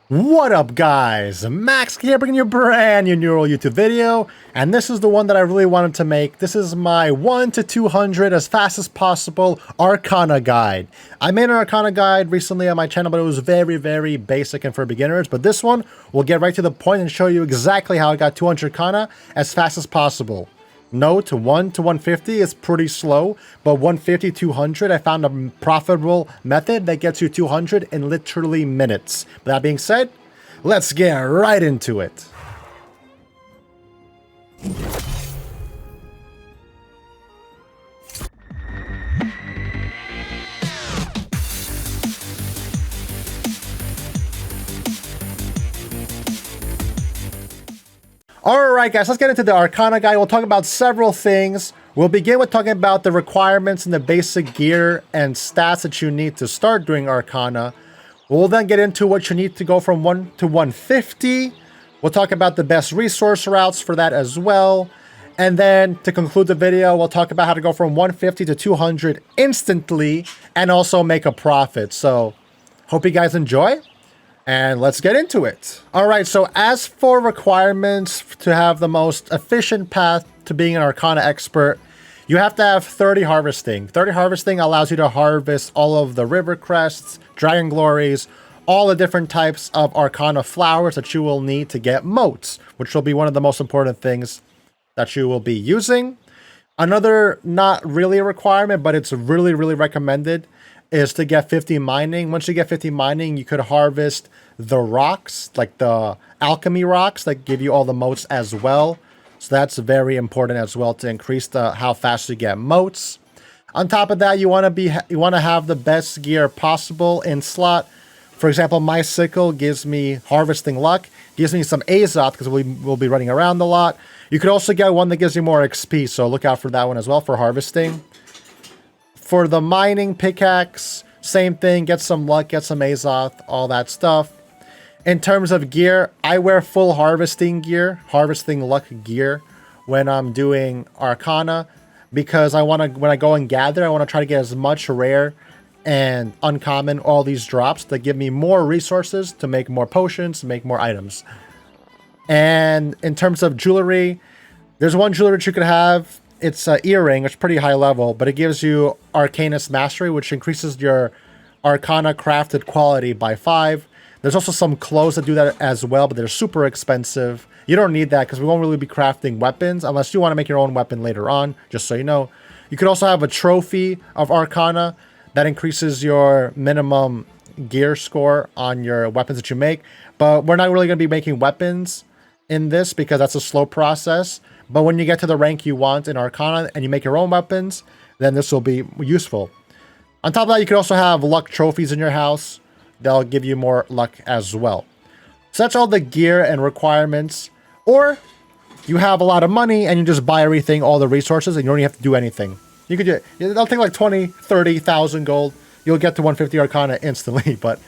What up guys, Max here bringing you a brand new neural YouTube video, and this is the one that I really wanted to make. This is my 1 to 200 as fast as possible ARCANA guide. I made an ARCANA guide recently on my channel, but it was very basic and for beginners, but this one will get right to the point and show you exactly how I got 200 ARCANA as fast as possible. Note 1 to 150 is pretty slow, but 150 200 I found a profitable method that gets you 200 in literally minutes. That being said, let's get right into it. Alright guys, let's get into the ARCANA guide. We'll talk about several things. We'll begin with talking about the requirements and the basic gear and stats that you need to start doing ARCANA. We'll then get into what you need to go from 1 to 150. We'll talk about the best resource routes for that as well. And then to conclude the video, we'll talk about how to go from 150 to 200 instantly and also make a profit. So, hope you guys enjoy. And let's get into it. All right, so as for requirements to have the most efficient path to being an ARCANA expert, you have to have 30 harvesting. 30 harvesting allows you to harvest all of the river crests, dragon glories, all the different types of ARCANA flowers that you will need to get motes, which will be one of the most important things that you will be using. Another, not really a requirement, but it's really recommended, is to get 50 mining. Once you get 50 mining, you could harvest the rocks, like the alchemy rocks that give you all the motes as well. So that's very important as well to increase how fast you get motes. On top of that, you want to have the best gear possible in slot. For example, my sickle gives me harvesting luck, gives me some Azoth because we'll be running around a lot. You could also get one that gives you more XP, so look out for that one as well for harvesting. For the mining pickaxe, same thing, get some luck, get some Azoth, all that stuff. In terms of gear, I wear full harvesting gear, harvesting luck gear when I'm doing ARCANA, because when I go and gather, I want to try to get as much rare and uncommon all these drops that give me more resources to make more potions, to make more items. And in terms of jewelry, there's one jewelry that you could have. It's an earring, which is pretty high level, but it gives you Arcanist Mastery, which increases your ARCANA crafted quality by 5. There's also some clothes that do that as well, but they're super expensive. You don't need that because we won't really be crafting weapons unless you want to make your own weapon later on, just so you know. You could also have a trophy of ARCANA that increases your minimum gear score on your weapons that you make, but we're not really going to be making weapons in this because that's a slow process. But when you get to the rank you want in ARCANA and you make your own weapons, then this will be useful. On top of that, you can also have luck trophies in your house. They'll give you more luck as well. So that's all the gear and requirements. Or you have a lot of money and you just buy everything, all the resources, and you don't even have to do anything. You could do it. It'll take like 20, 30,000 gold. You'll get to 150 ARCANA instantly, but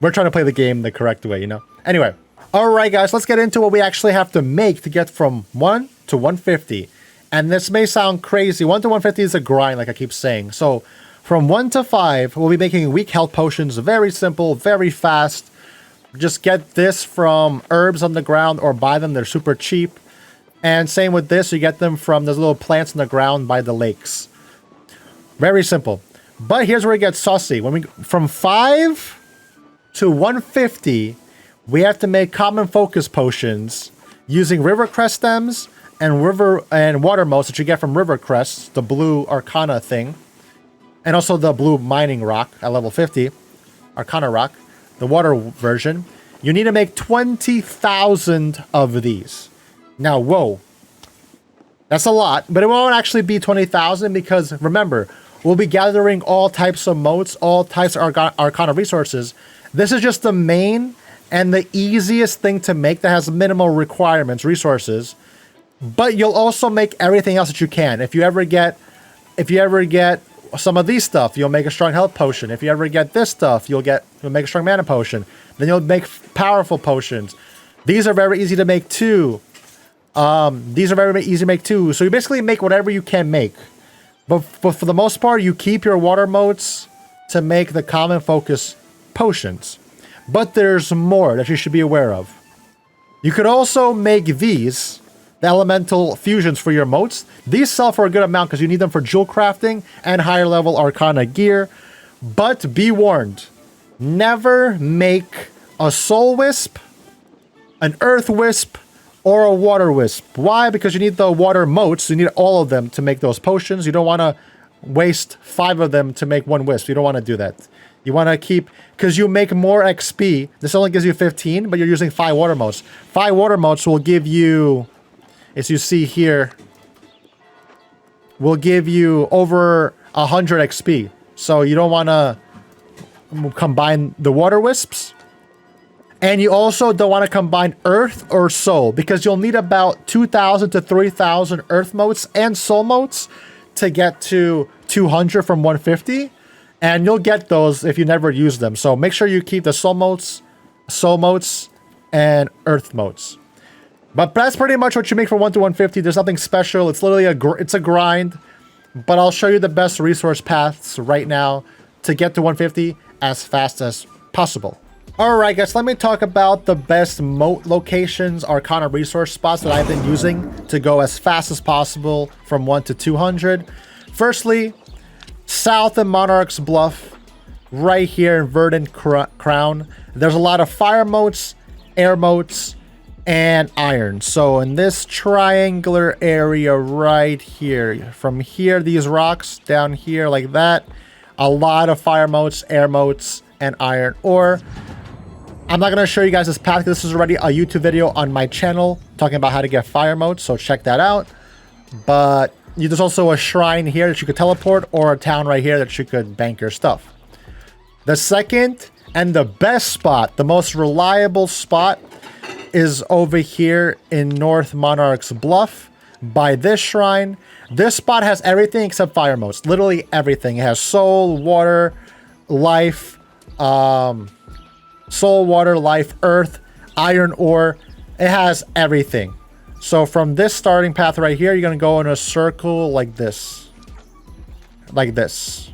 we're trying to play the game the correct way, you know? Anyway. Alright guys, let's get into what we actually have to make to get from 1 to 150. And this may sound crazy. 1 to 150 is a grind, like I keep saying. So, from 1 to 5, we'll be making weak health potions. Very simple, very fast. Just get this from herbs on the ground or buy them. They're super cheap. And same with this, you get them from those little plants in the ground by the lakes. Very simple. But here's where it gets saucy. From 5 to 150... we have to make common focus potions using river crest stems and water motes that you get from river crests, the blue ARCANA thing, and also the blue mining rock at level 50, ARCANA rock, the water version. You need to make 20,000 of these. Now, whoa, that's a lot, but it won't actually be 20,000 because remember, we'll be gathering all types of motes, all types of ARCANA resources. This is just the main and the easiest thing to make that has minimal requirements, resources, but you'll also make everything else that you can. If you ever get some of these stuff, you'll make a strong health potion. If you ever get this stuff, you'll make a strong mana potion. Then you'll make powerful potions. These are very easy to make too. So you basically make whatever you can make. But for the most part, you keep your water motes to make the common focus potions. But there's more that you should be aware of. You could also make these, the elemental fusions for your motes. These sell for a good amount because you need them for jewel crafting and higher level arcana gear. But be warned, never make a soul wisp, an earth wisp, or a water wisp. Why? Because you need the water motes. You need all of them to make those potions. You don't want to waste 5 of them to make 1 wisp. You don't want to do that. You want to keep, because you make more XP. This only gives you 15, but you're using 5 water motes. 5 water motes will give you, as you see here, will give you over 100 XP. So you don't want to combine the water wisps. And you also don't want to combine earth or soul, because you'll need about 2,000 to 3,000 earth motes and soul motes to get to 200 from 150. And you'll get those if you never use them. So make sure you keep the soul motes, and earth motes. But that's pretty much what you make from 1 to 150. There's nothing special. It's literally it's a grind. But I'll show you the best resource paths right now to get to 150 as fast as possible. Alright guys, let me talk about the best moat locations, Arcana resource spots that I've been using to go as fast as possible from 1 to 200. Firstly, south of Monarch's Bluff, right here in Verdant Crown, there's a lot of fire moats, air moats, and iron. So in this triangular area right here, from here, these rocks down here like that, a lot of fire moats, air moats, and iron ore. I'm not going to show you guys this path because this is already a YouTube video on my channel talking about how to get fire modes, so check that out. But there's also a shrine here that you could teleport, or a town right here that you could bank your stuff. The second and the best spot, the most reliable spot, is over here in North Monarch's Bluff by this shrine. This spot has everything except fire modes, literally everything. It has soul, water, life, soul, water, life, earth, iron ore. It has everything. So from this starting path right here, you're going to go in a circle like this. Like this.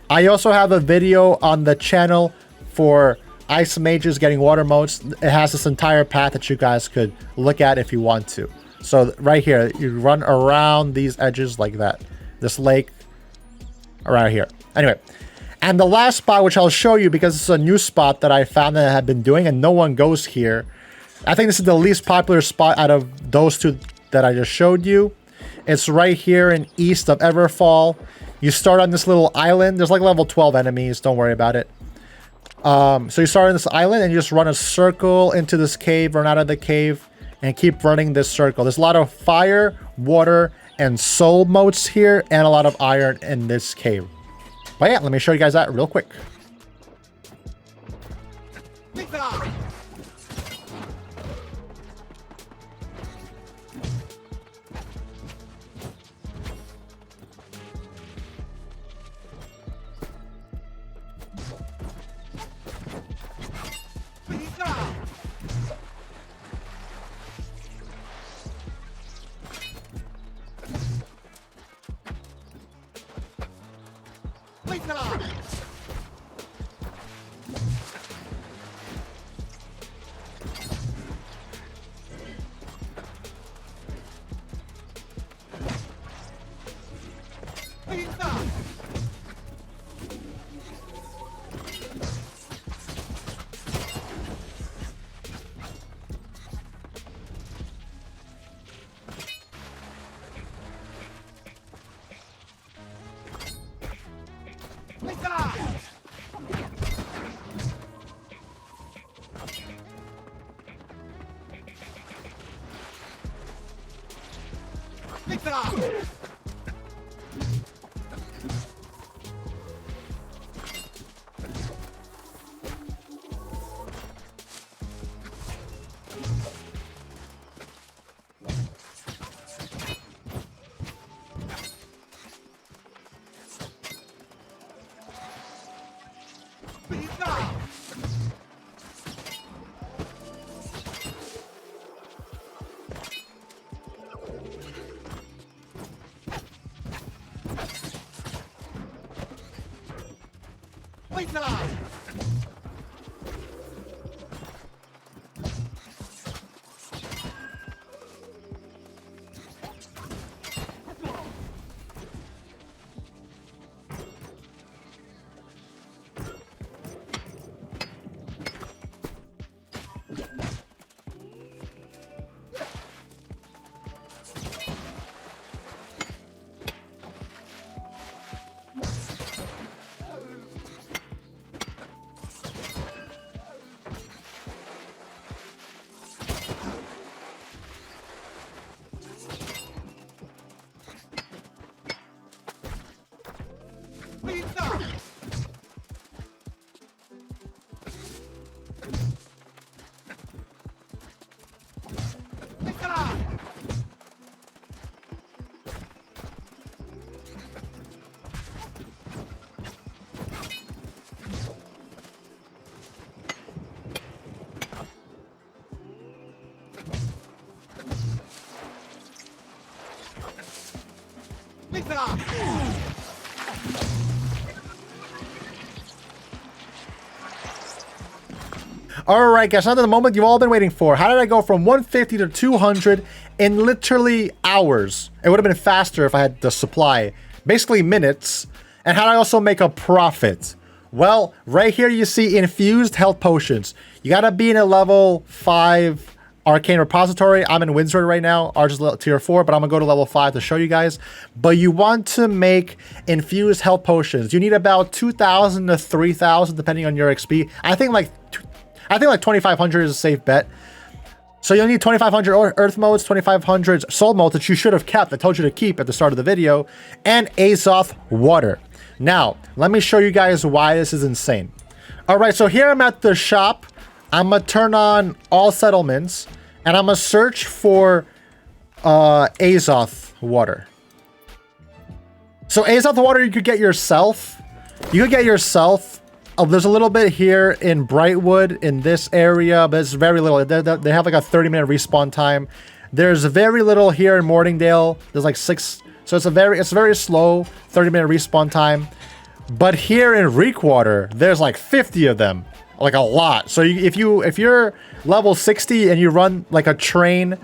I also have a video on the channel for ice mages getting water modes. It has this entire path that you guys could look at if you want to. So right here, you run around these edges like that. This lake around here. Anyway. And the last spot, which I'll show you because it's a new spot that I found that I have been doing and no one goes here. I think this is the least popular spot out of those 2 that I just showed you. It's right here in east of Everfall. You start on this little island. There's like level 12 enemies. Don't worry about it. So you start on this island and you just run a circle into this cave, run out of the cave, and keep running this circle. There's a lot of fire, water, and soul motes here, and a lot of iron in this cave. But yeah, let me show you guys that real quick. Alright guys, now to the moment you've all been waiting for. How did I go from 150 to 200 in literally hours? It would have been faster if I had the supply. Basically minutes. And how did I also make a profit? Well, right here you see infused health potions. You gotta be in a level 5 arcane repository. I'm in Windsor right now. Ours is tier 4, but I'm gonna go to level 5 to show you guys. But you want to make infused health potions. You need about 2,000 to 3,000 depending on your XP. I think like 2,500 is a safe bet. So you'll need 2,500 Earth modes, 2,500 Soul modes that you should have kept. I told you to keep at the start of the video, and Azoth water. Now, let me show you guys why this is insane. All right, so here I'm at the shop. I'm gonna turn on all settlements, and I'm gonna search for Azoth water. So Azoth water you could get yourself. There's a little bit here in Brightwood in this area, but it's very little. They have like a 30-minute respawn time. There's very little here in Morningdale. There's like 6, so it's very slow 30-minute respawn time. But here in Reekwater, there's like 50 of them, like a lot. So if you're level 60 and you run like a train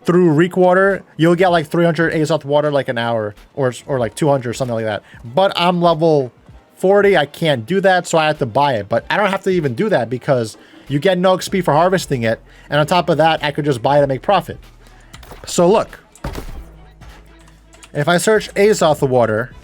through Reekwater, you'll get like 300 Azoth water like an hour, or like 200 or something like that. But I'm level 40, I can't do that, so I have to buy it. But I don't have to even do that because you get no XP for harvesting it, and on top of that, I could just buy it and make profit. So look, if I search Azoth water,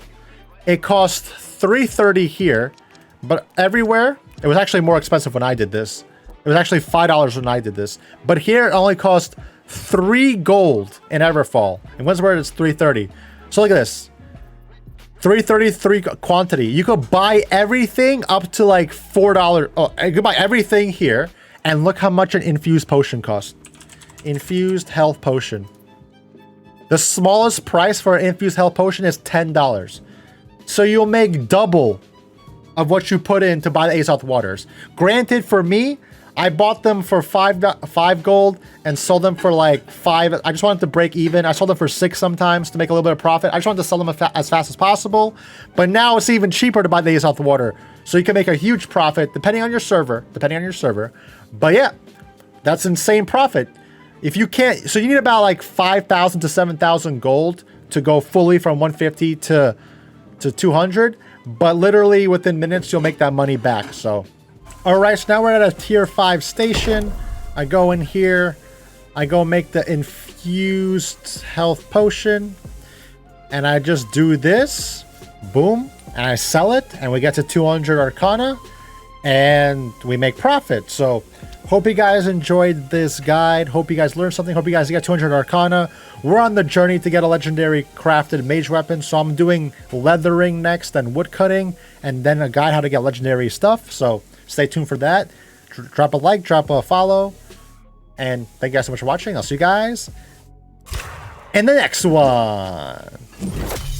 it costs 330 here, but everywhere, it was actually more expensive when I did this. It was actually $5 when I did this. But here, it only cost 3 gold in Everfall. In Windsor, it's 330. So look at this. 333 quantity. You could buy everything up to like $4. Oh, you could buy everything here, and look how much an infused potion costs. Infused health potion. The smallest price for an infused health potion is $10. So you'll make double of what you put in to buy the Azoth waters. Granted, for me, I bought them for 5 gold and sold them for like 5. I just wanted to break even. I sold them for 6 sometimes to make a little bit of profit. I just wanted to sell them as fast as possible. But now it's even cheaper to buy the Azoth water. So you can make a huge profit depending on your server. But yeah, that's insane profit. If you can't, so you need about like 5,000 to 7,000 gold to go fully from 150 to 200. But literally within minutes, you'll make that money back. So. Alright, so now we're at a tier 5 station. I go in here. I go make the infused health potion. And I just do this. Boom. And I sell it. And we get to 200 Arcana. And we make profit. So, hope you guys enjoyed this guide. Hope you guys learned something. Hope you guys get 200 Arcana. We're on the journey to get a legendary crafted mage weapon. So, I'm doing leathering next and woodcutting. And then a guide how to get legendary stuff. So, stay tuned for that. Drop a like, drop a follow. And thank you guys so much for watching. I'll see you guys in the next one.